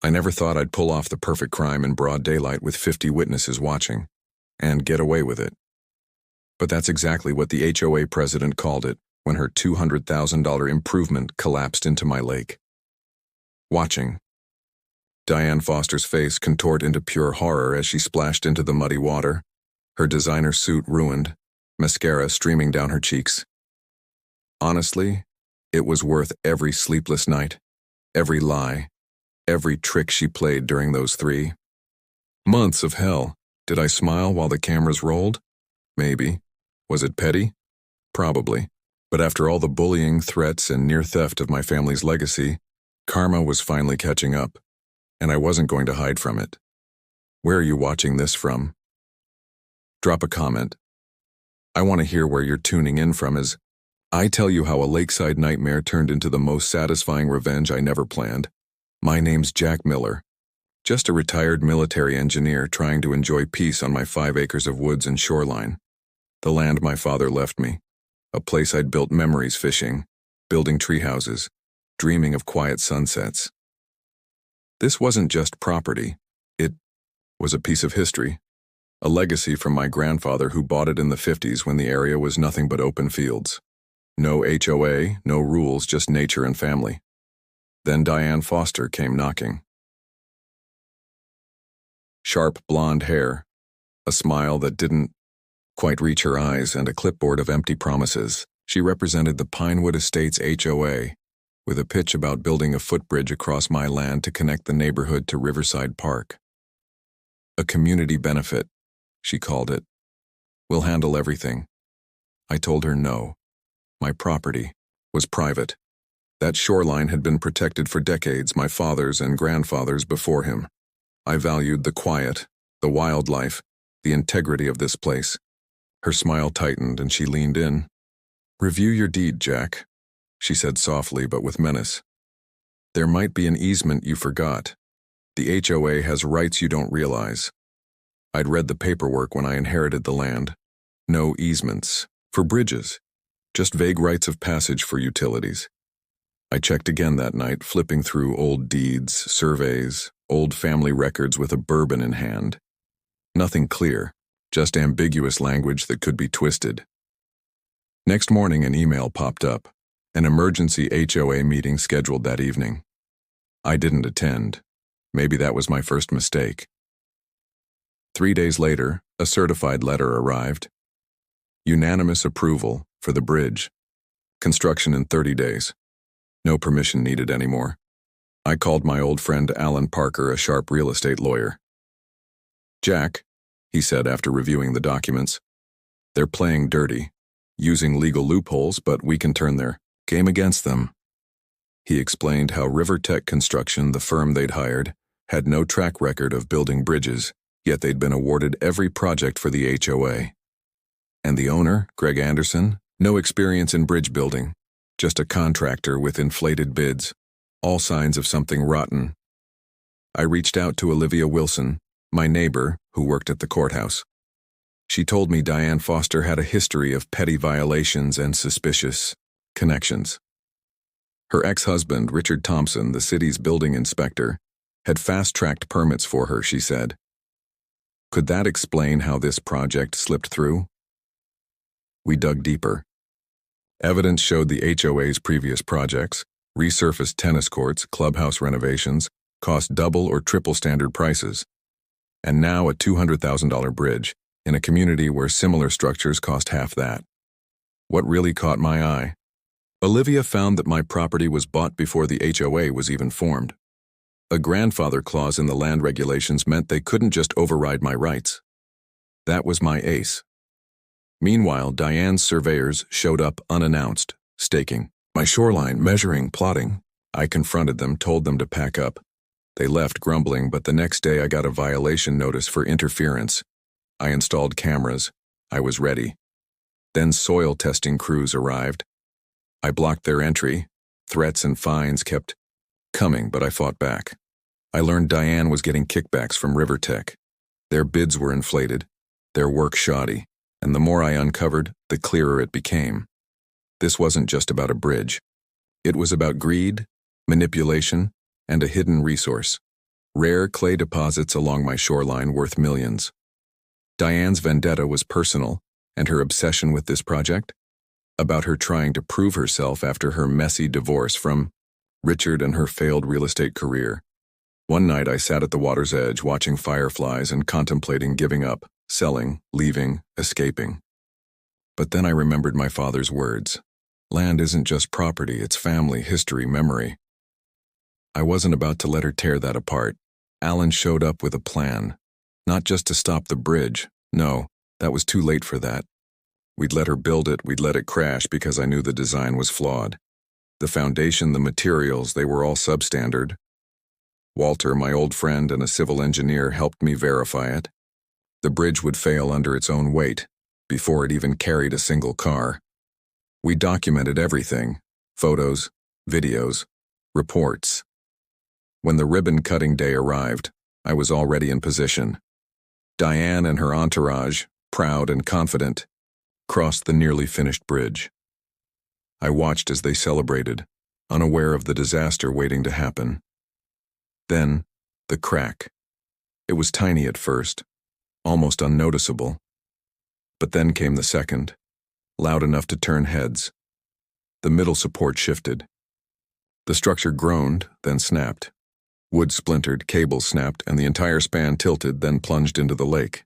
I never thought I'd pull off the perfect crime in broad daylight with 50 witnesses watching, and get away with it. But that's exactly what the HOA president called it when her $200,000 improvement collapsed into my lake. Watching. Diane Foster's face contoured into pure horror as she splashed into the muddy water, her designer suit ruined, mascara streaming down her cheeks. Honestly, it was worth every sleepless night, every lie, every trick she played during those 3 months of hell. Did I smile while the cameras rolled? Maybe. Was it petty? Probably. But after all the bullying, threats, and near theft of my family's legacy, karma was finally catching up, and I wasn't going to hide from it. Where are you watching this from? Drop a comment. I want to hear where you're tuning in from as I tell you how a lakeside nightmare turned into the most satisfying revenge I never planned. My name's Jack Miller, just a retired military engineer trying to enjoy peace on my 5 acres of woods and shoreline, the land my father left me, a place I'd built memories fishing, building tree houses, dreaming of quiet sunsets. This wasn't just property, it was a piece of history, a legacy from my grandfather who bought it in the 50s when the area was nothing but open fields. No HOA, no rules, just nature and family. Then Diane Foster came knocking. Sharp blonde hair, a smile that didn't quite reach her eyes, and a clipboard of empty promises. She represented the Pinewood Estates HOA, with a pitch about building a footbridge across my land to connect the neighborhood to Riverside Park. A community benefit, she called it. We'll handle everything. I told her no. My property was private. That shoreline had been protected for decades, my father's and grandfather's before him. I valued the quiet, the wildlife, the integrity of this place. Her smile tightened and she leaned in. Review your deed, Jack, she said softly but with menace. There might be an easement you forgot. The HOA has rights you don't realize. I'd read the paperwork when I inherited the land. No easements for bridges, just vague rights of passage for utilities. I checked again that night, flipping through old deeds, surveys, old family records with a bourbon in hand. Nothing clear, just ambiguous language that could be twisted. Next morning, an email popped up, an emergency HOA meeting scheduled that evening. I didn't attend. Maybe that was my first mistake. 3 days later, a certified letter arrived. Unanimous approval for the bridge. Construction in 30 days. No permission needed anymore. I called my old friend Alan Parker, a sharp real estate lawyer. Jack, he said after reviewing the documents, they're playing dirty, using legal loopholes, but we can turn their game against them. He explained how Rivertech Construction, the firm they'd hired, had no track record of building bridges, yet they'd been awarded every project for the HOA. And the owner, Greg Anderson, no experience in bridge building, just a contractor with inflated bids, all signs of something rotten. I reached out to Olivia Wilson, my neighbor, who worked at the courthouse. She told me Diane Foster had a history of petty violations and suspicious connections. Her ex-husband, Richard Thompson, the city's building inspector, had fast-tracked permits for her, she said. Could that explain how this project slipped through? We dug deeper. Evidence showed the HOA's previous projects, resurfaced tennis courts, clubhouse renovations, cost double or triple standard prices. And now a $200,000 bridge in a community where similar structures cost half that. What really caught my eye? Olivia found that my property was bought before the HOA was even formed. A grandfather clause in the land regulations meant they couldn't just override my rights. That was my ace. Meanwhile, Diane's surveyors showed up unannounced, staking my shoreline, measuring, plotting. I confronted them, told them to pack up. They left grumbling, but the next day I got a violation notice for interference. I installed cameras. I was ready. Then soil testing crews arrived. I blocked their entry. Threats and fines kept coming, but I fought back. I learned Diane was getting kickbacks from Rivertech. Their bids were inflated, their work shoddy, and the more I uncovered, the clearer it became. This wasn't just about a bridge. It was about greed, manipulation, and a hidden resource. Rare clay deposits along my shoreline worth millions. Diane's vendetta was personal, and her obsession with this project? About her trying to prove herself after her messy divorce from Richard and her failed real estate career. One night I sat at the water's edge watching fireflies and contemplating giving up, selling, leaving, escaping. But then I remembered my father's words. Land isn't just property, it's family, history, memory. I wasn't about to let her tear that apart. Alan showed up with a plan. Not just to stop the bridge. No, that was too late for that. We'd let her build it, we'd let it crash because I knew the design was flawed. The foundation, the materials, they were all substandard. Walter, my old friend and a civil engineer, helped me verify it. The bridge would fail under its own weight, before it even carried a single car. We documented everything, photos, videos, reports. When the ribbon-cutting day arrived, I was already in position. Diane and her entourage, proud and confident, crossed the nearly finished bridge. I watched as they celebrated, unaware of the disaster waiting to happen. Then, the crack. It was tiny at first, almost unnoticeable. But then came the second, loud enough to turn heads. The middle support shifted. The structure groaned, then snapped. Wood splintered, cables snapped, and the entire span tilted, then plunged into the lake.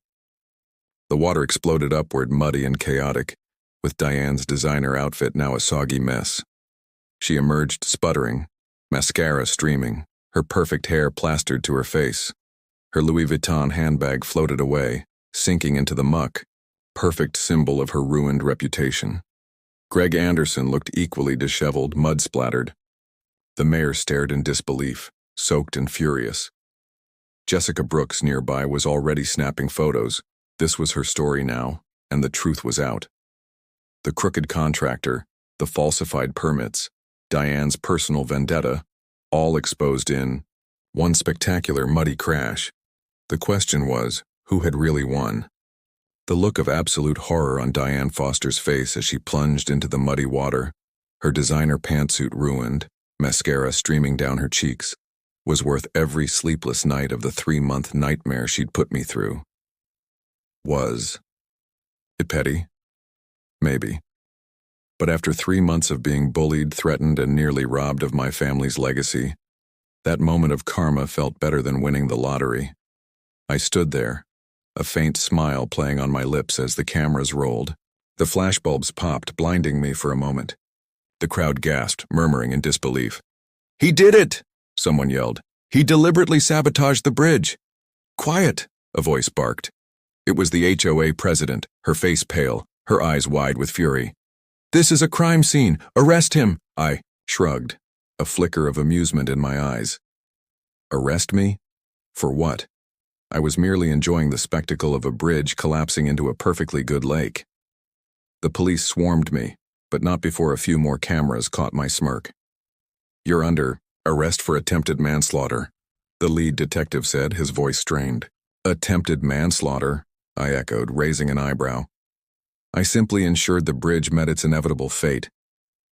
The water exploded upward, muddy and chaotic, with Diane's designer outfit now a soggy mess. She emerged sputtering, mascara streaming, her perfect hair plastered to her face. Her Louis Vuitton handbag floated away, sinking into the muck, perfect symbol of her ruined reputation. Greg Anderson looked equally disheveled, mud-splattered. The mayor stared in disbelief, soaked and furious. Jessica Brooks nearby was already snapping photos. This was her story now, and the truth was out. The crooked contractor, the falsified permits, Diane's personal vendetta, all exposed in one spectacular muddy crash. The question was, who had really won? The look of absolute horror on Diane Foster's face as she plunged into the muddy water, her designer pantsuit ruined, mascara streaming down her cheeks, was worth every sleepless night of the 3-month nightmare she'd put me through. Was it petty? Maybe. But after 3 months of being bullied, threatened, and nearly robbed of my family's legacy, that moment of karma felt better than winning the lottery. I stood there, a faint smile playing on my lips as the cameras rolled. The flashbulbs popped, blinding me for a moment. The crowd gasped, murmuring in disbelief. "He did it!" someone yelled. "He deliberately sabotaged the bridge." "Quiet!" a voice barked. It was the HOA president, her face pale, her eyes wide with fury. "This is a crime scene! Arrest him!" I shrugged, a flicker of amusement in my eyes. Arrest me? For what? I was merely enjoying the spectacle of a bridge collapsing into a perfectly good lake. The police swarmed me, but not before a few more cameras caught my smirk. "You're under arrest for attempted manslaughter," the lead detective said, his voice strained. "Attempted manslaughter?" I echoed, raising an eyebrow. "I simply ensured the bridge met its inevitable fate.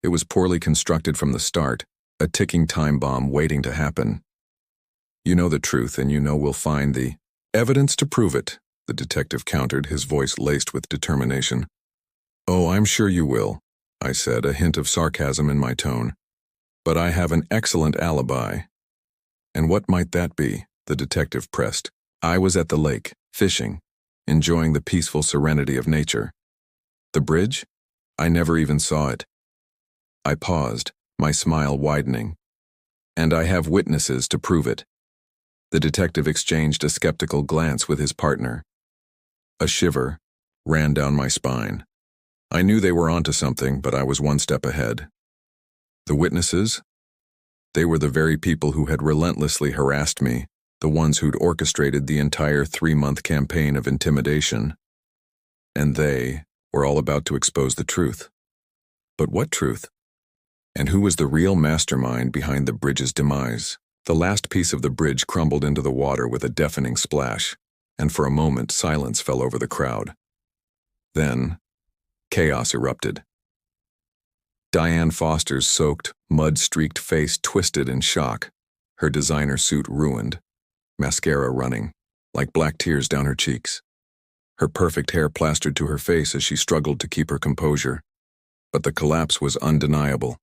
It was poorly constructed from the start, a ticking time bomb waiting to happen." "You know the truth, and you know we'll find the evidence to prove it," the detective countered, his voice laced with determination. "Oh, I'm sure you will," I said, a hint of sarcasm in my tone. "But I have an excellent alibi." "And what might that be?" the detective pressed. "I was at the lake, fishing, enjoying the peaceful serenity of nature. The bridge? I never even saw it." I paused, my smile widening. "And I have witnesses to prove it." The detective exchanged a skeptical glance with his partner. A shiver ran down my spine. I knew they were onto something, but I was one step ahead. The witnesses? They were the very people who had relentlessly harassed me, the ones who'd orchestrated the entire 3-month campaign of intimidation. And they were all about to expose the truth. But what truth? And who was the real mastermind behind the bridge's demise? The last piece of the bridge crumbled into the water with a deafening splash, and for a moment silence fell over the crowd. Then, chaos erupted. Diane Foster's soaked, mud-streaked face twisted in shock, her designer suit ruined. mascara running, like black tears down her cheeks. Her perfect hair plastered to her face as she struggled to keep her composure. But the collapse was undeniable.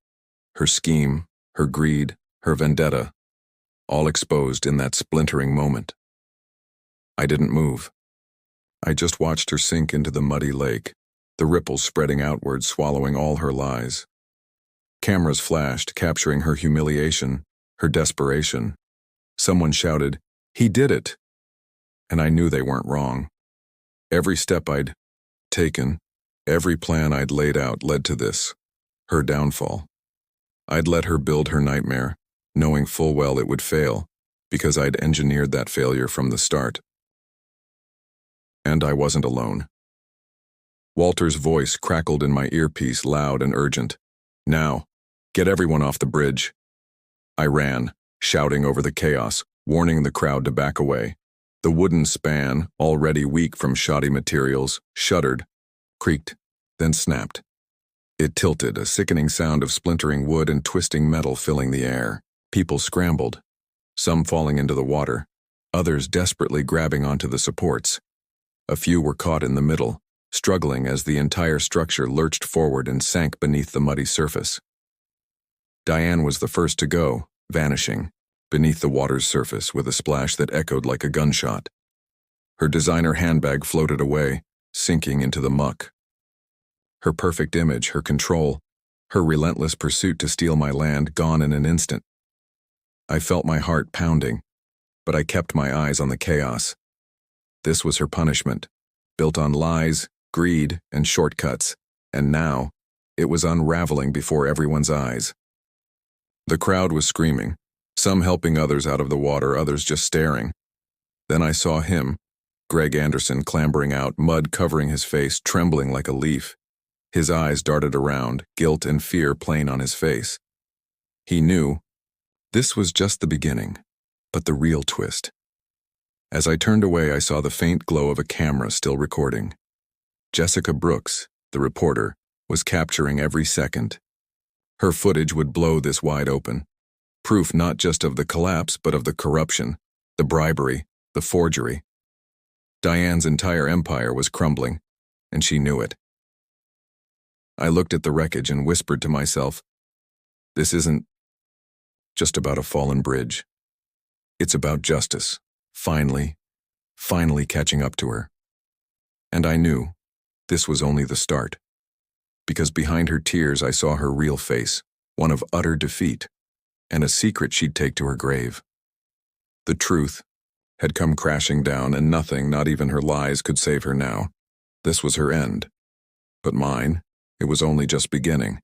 Her scheme, her greed, her vendetta, all exposed in that splintering moment. I didn't move. I just watched her sink into the muddy lake, the ripples spreading outward, swallowing all her lies. Cameras flashed, capturing her humiliation, her desperation. Someone shouted, "He did it!" And I knew they weren't wrong. Every step I'd taken, every plan I'd laid out led to this, her downfall. I'd let her build her nightmare, knowing full well it would fail, because I'd engineered that failure from the start. And I wasn't alone. Walter's voice crackled in my earpiece, loud and urgent. "Now, get everyone off the bridge." I ran, shouting over the chaos, warning the crowd to back away. The wooden span, already weak from shoddy materials, shuddered, creaked, then snapped. It tilted, a sickening sound of splintering wood and twisting metal filling the air. People scrambled, some falling into the water, others desperately grabbing onto the supports. A few were caught in the middle, struggling as the entire structure lurched forward and sank beneath the muddy surface. Diane was the first to go, vanishing beneath the water's surface with a splash that echoed like a gunshot. Her designer handbag floated away, sinking into the muck. Her perfect image, her control, her relentless pursuit to steal my land, gone in an instant. I felt my heart pounding, but I kept my eyes on the chaos. This was her punishment, built on lies, greed, and shortcuts, and now it was unraveling before everyone's eyes. The crowd was screaming, some helping others out of the water, others just staring. Then I saw him, Greg Anderson, clambering out, mud covering his face, trembling like a leaf. His eyes darted around, guilt and fear plain on his face. He knew this was just the beginning, but the real twist. As I turned away, I saw the faint glow of a camera still recording. Jessica Brooks, the reporter, was capturing every second. Her footage would blow this wide open. Proof not just of the collapse, but of the corruption, the bribery, the forgery. Diane's entire empire was crumbling, and she knew it. I looked at the wreckage and whispered to myself, this isn't just about a fallen bridge. It's about justice, finally catching up to her. And I knew this was only the start, because behind her tears I saw her real face, one of utter defeat, and a secret she'd take to her grave. The truth had come crashing down, and nothing, not even her lies, could save her now. This was her end. But mine, it was only just beginning.